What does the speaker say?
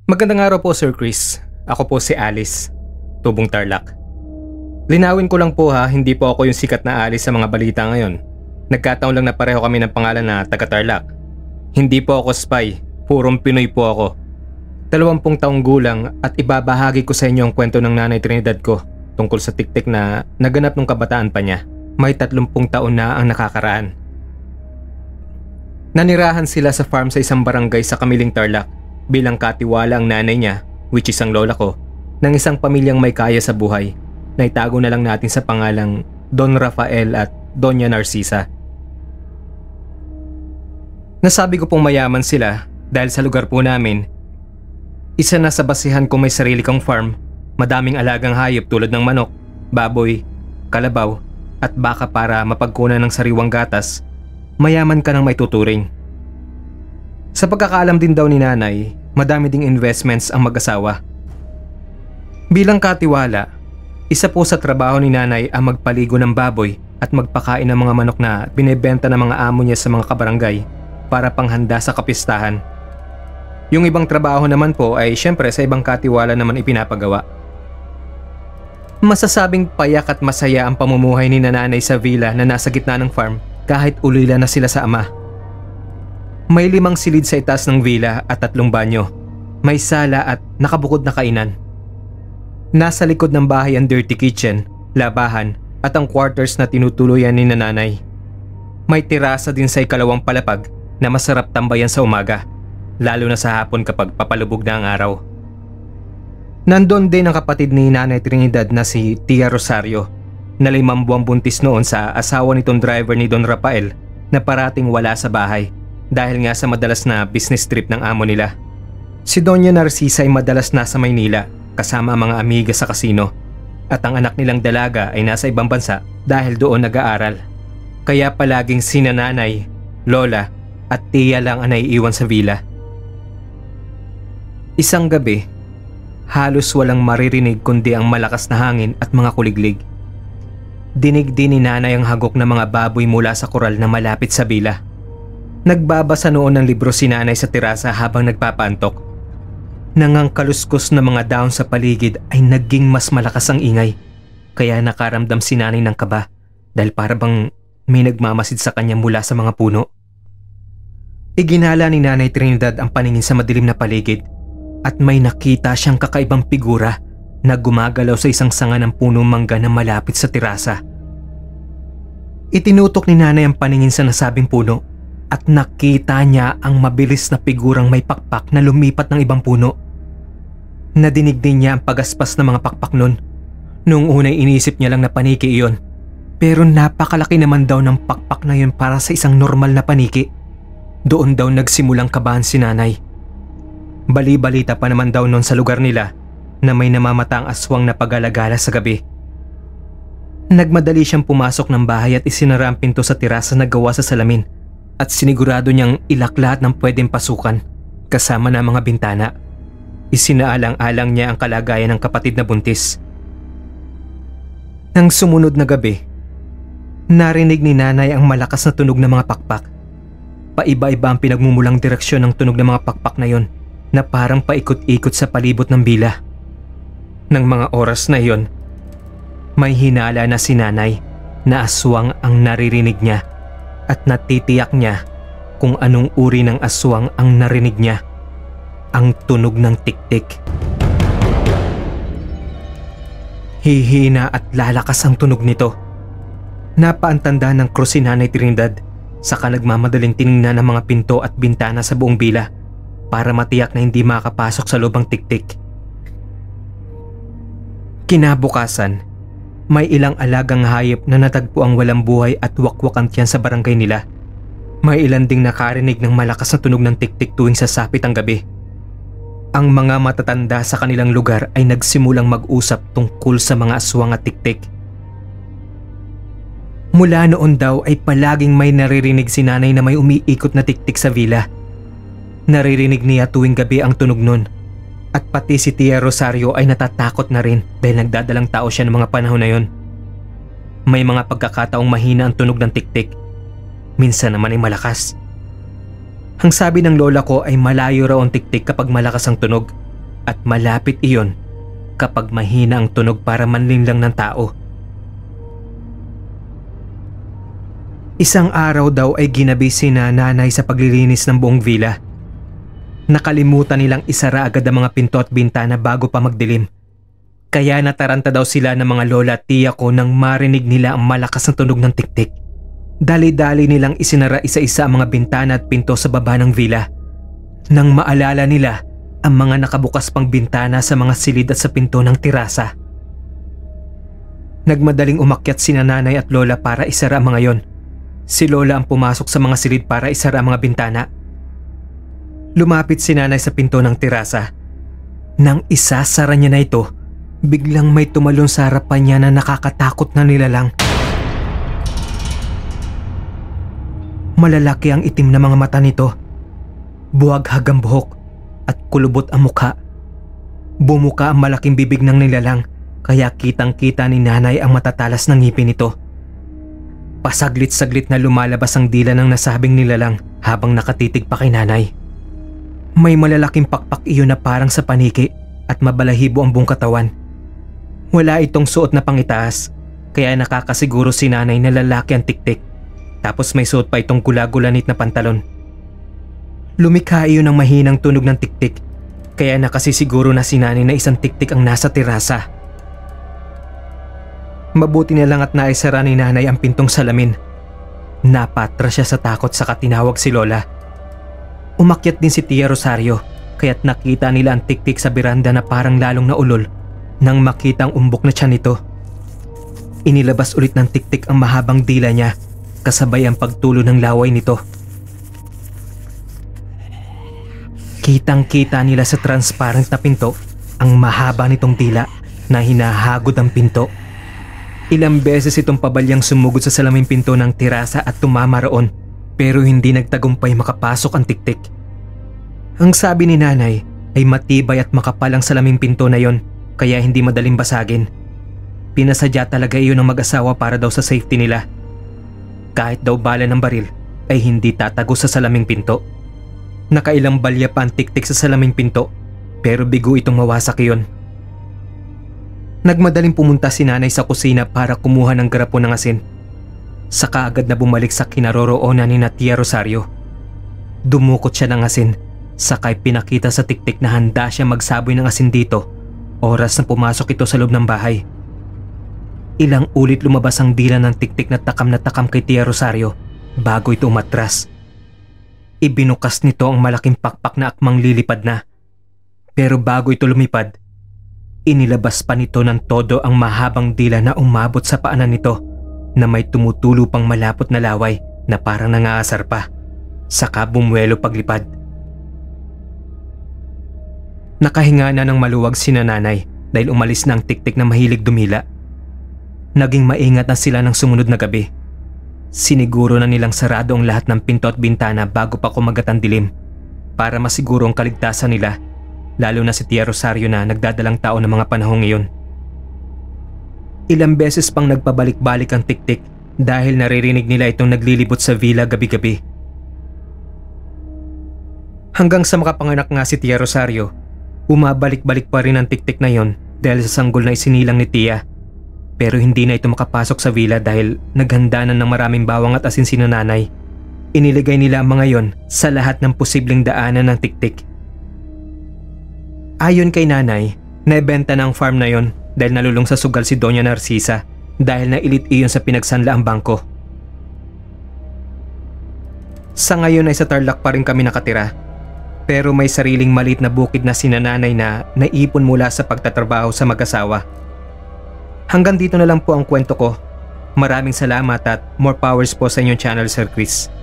Magandang araw po Sir Chris. Ako po si Alice, tubong Tarlac. Linawin ko lang po ha, hindi po ako yung sikat na Alice sa mga balita ngayon. Nagkataon lang na pareho kami ng pangalan na taga Tarlac. Hindi po ako spy, purong Pinoy po ako. 20 taong gulang at ibabahagi ko sa inyo ang kwento ng nanay Trinidad ko tungkol sa tiktik na naganap nung kabataan pa niya. May 30 taon na ang nakakaraan. Nanirahan sila sa farm sa isang barangay sa Kamiling Tarlac bilang katiwala ang nanay niya, which is ang lola ko, ng isang pamilyang may kaya sa buhay na itago na lang natin sa pangalang Don Rafael at Doña Narcisa. Nasabi ko pong mayaman sila dahil sa lugar po namin, isa na sa basihan kung may sarili kong farm, madaming alagang hayop tulad ng manok, baboy, kalabaw at baka para mapagkunan ng sariwang gatas, mayaman ka ng may tuturing. Sa pagkakaalam din daw ni nanay, madami ding investments ang mag-asawa. Bilang katiwala, isa po sa trabaho ni nanay ang magpaligo ng baboy at magpakain ng mga manok na binebenta ng mga amo niya sa mga kabarangay para panghanda sa kapistahan. Yung ibang trabaho naman po ay syempre sa ibang katiwala naman ipinapagawa. Masasabing payak at masaya ang pamumuhay ni nanay sa villa na nasa gitna ng farm kahit ulila na sila sa ama. May 5 silid sa itaas ng villa at 3 banyo. May sala at nakabukod na kainan. Nasa likod ng bahay ang dirty kitchen, labahan at ang quarters na tinutuluyan ni nanay. May terasa din sa ikalawang palapag na masarap tambayan sa umaga, lalo na sa hapon kapag papalubog na ang araw. Nandun din ang kapatid ni Nanay Trinidad na si Tia Rosario, na 5 buwang buntis noon sa asawa nitong driver ni Don Rafael na parating wala sa bahay dahil nga sa madalas na business trip ng amo nila. Si Doña Narcisa ay madalas nasa Maynila kasama ang mga amiga sa kasino at ang anak nilang dalaga ay nasa ibang bansa dahil doon nag-aaral. Kaya palaging sina nanay, lola at tiya lang ang naiiwan sa villa. Isang gabi, halos walang maririnig kundi ang malakas na hangin at mga kuliglig. Dinig din ni nanay ang hagok ng mga baboy mula sa koral na malapit sa villa. Nagbabasa noon ng libro si nanay sa terasa habang nagpapaantok. Nangangkaluskos na mga dahon sa paligid ay naging mas malakas ang ingay, kaya nakaramdam si nanay ng kaba dahil parabang may nagmamasid sa kanya mula sa mga puno. Iginala ni Nanay Trinidad ang paningin sa madilim na paligid at may nakita siyang kakaibang figura na gumagalaw sa isang sanga ng punong mangga na malapit sa terasa. Itinutok ni nanay ang paningin sa nasabing puno at nakita niya ang mabilis na figurang may pakpak na lumipat ng ibang puno. Nadinig din niya ang pagaspas ng mga pakpak nun. Noong unay inisip niya lang na paniki iyon, pero napakalaki naman daw ng pakpak na yun para sa isang normal na paniki. Doon daw nagsimulang kabahan si nanay. Bali-balita pa naman daw noon sa lugar nila na may namamata ang aswang na pag-alagala sa gabi. Nagmadali siyang pumasok ng bahay at isinara ang pinto sa terasa na gawa sa salamin at sinigurado niyang ilak lahat ng pwedeng pasukan kasama ng mga bintana. Isinaalang-alang niya ang kalagayan ng kapatid na buntis. Nang sumunod na gabi, narinig ni nanay ang malakas na tunog ng mga pakpak. Paiba-iba ang pinagmumulang direksyon ng tunog ng mga pakpak na yon na parang paikot-ikot sa palibot ng villa. Nang mga oras na yon, may hinala na si nanay na aswang ang naririnig niya at natitiyak niya kung anong uri ng aswang ang narinig niya. Ang tunog ng tiktik. Hihina at lalakas ang tunog nito. Napaantanda ng krus si Nanay Trinidad, saka nagmamadaling tiningnan ang mga pinto at bintana sa buong villa para matiyak na hindi makapasok sa loob ang tiktik. Kinabukasan, may ilang alagang hayop na natagpo ang walang buhay at wakwak ang tiyan sa barangay nila. May ilan ding nakarinig ng malakas na tunog ng tiktik tuwing sasapit ang gabi. Ang mga matatanda sa kanilang lugar ay nagsimulang mag-usap tungkol sa mga aswang at tiktik. Mula noon daw ay palaging may naririnig si nanay na may umiikot na tiktik sa villa. Naririnig niya tuwing gabi ang tunog nun. At pati si Tia Rosario ay natatakot na rin dahil nagdadalang tao siya ng mga panahon na yon. May mga pagkakataong mahina ang tunog ng tiktik. Minsan naman ay malakas. Ang sabi ng lola ko ay malayo raw ang tiktik kapag malakas ang tunog at malapit iyon kapag mahina ang tunog para manlinlang ng tao. Isang araw daw ay ginabi si nanay sa paglilinis ng buong villa. Nakalimutan nilang isara agad ang mga pinto at bintana bago pa magdilim. Kaya nataranta daw sila ng mga lola at tiya ko nang marinig nila ang malakas na tunog ng tiktik. Dali-dali nilang isinara isa-isa ang mga bintana at pinto sa baba ng villa. Nang maalala nila ang mga nakabukas pang bintana sa mga silid at sa pinto ng terasa. Nagmadaling umakyat si nanay at lola para isara ang mga yon. Si lola ang pumasok sa mga silid para isara ang mga bintana. Lumapit si nanay sa pinto ng terasa. Nang isasara niya na ito, biglang may tumalon sa harapan niya na nakakatakot na nilalang. Malalaki ang itim na mga mata nito. Buwag-hag ang buhok at kulubot ang mukha. Bumuka ang malaking bibig ng nilalang kaya kitang-kita ni nanay ang matatalas ng ngipin nito. Pasaglit-saglit na lumalabas ang dila ng nasabing nilalang habang nakatitig pa kay nanay. May malalaking pakpak iyon na parang sa paniki at mabalahibo ang buong katawan. Wala itong suot na pangitaas kaya nakakasiguro si nanay na lalaki ang tiktik. Tapos may suot pa itong gula-gulanit na pantalon. Lumikha iyon ng mahinang tunog ng tiktik kaya nakasisiguro na si nanay na isang tiktik ang nasa terasa. Mabuti na lang at naisara ni nanay ang pintong salamin. Napatra siya sa takot saka tinawag si lola. Umakyat din si Tia Rosario kaya't nakita nila ang tiktik sa beranda na parang lalong naulol nang makita ang umbok na tiyan nito. Inilabas ulit ng tiktik ang mahabang dila niya kasabay ang pagtulo ng laway nito. Kitang-kita nila sa transparent na pinto ang mahaba nitong dila na hinahagod ang pinto. Ilang beses itong pabalyang sumugod sa salaming pinto ng terasa at tumama roon pero hindi nagtagumpay makapasok ang tiktik. Ang sabi ni nanay ay matibay at makapal ang salaming pinto na yon kaya hindi madaling basagin. Pinasadya talaga iyon ng mag-asawa para daw sa safety nila. Kahit daw bala ng baril ay hindi tatago sa salaming pinto. Nakailang balya pa ang tiktik sa salaming pinto pero bigo itong mawasak iyon. Nagmadaling pumunta si nanay sa kusina para kumuha ng garapon ng asin. Saka agad na bumalik sa kinaroroonan ni Tia Rosario. Dumukot siya ng asin, sakay pinakita sa tiktik na handa siya magsaboy ng asin dito oras na pumasok ito sa loob ng bahay. Ilang ulit lumabas ang dila ng tiktik na takam kay Tia Rosario bago ito umatras. Ibinukas nito ang malaking pakpak na akmang lilipad na. Pero bago ito lumipad, inilabas pa nito ng todo ang mahabang dila na umabot sa paanan nito na may tumutulo pang malapot na laway na parang nangaasar pa. Saka bumuelo paglipad. Nakahinga na ng maluwag si nanay dahil umalis na ang tiktik na mahilig dumila. Naging maingat na sila ng sumunod na gabi. Siniguro na nilang sarado ang lahat ng pinto at bintana bago pa kumagat ang dilim para masiguro ang kaligtasan nila, lalo na si Tia Rosario na nagdadalang tao ng mga panahong iyon. Ilang beses pang nagpabalik-balik ang tiktik dahil naririnig nila itong naglilibot sa villa gabi-gabi. Hanggang sa makapanganak nga si Tia Rosario, umabalik-balik pa rin ang tiktik na yon dahil sa sanggol na isinilang ni Tia. Pero hindi na ito makapasok sa villa dahil naghanda na ng maraming bawang at asin si nanay. Iniligay nila ang mga yon sa lahat ng posibleng daanan ng tiktik. Ayon kay nanay, naibenta na ang farm na yon dahil nalulong sa sugal si Doña Narcisa dahil nailit iyon sa pinagsanla ang bangko. Sa ngayon ay sa Tarlac pa rin kami nakatira. Pero may sariling maliit na bukid na sinananay na naipon mula sa pagtatrabaho sa mag-asawa. Hanggang dito na lang po ang kwento ko. Maraming salamat at more powers po sa inyong channel, Sir Chris.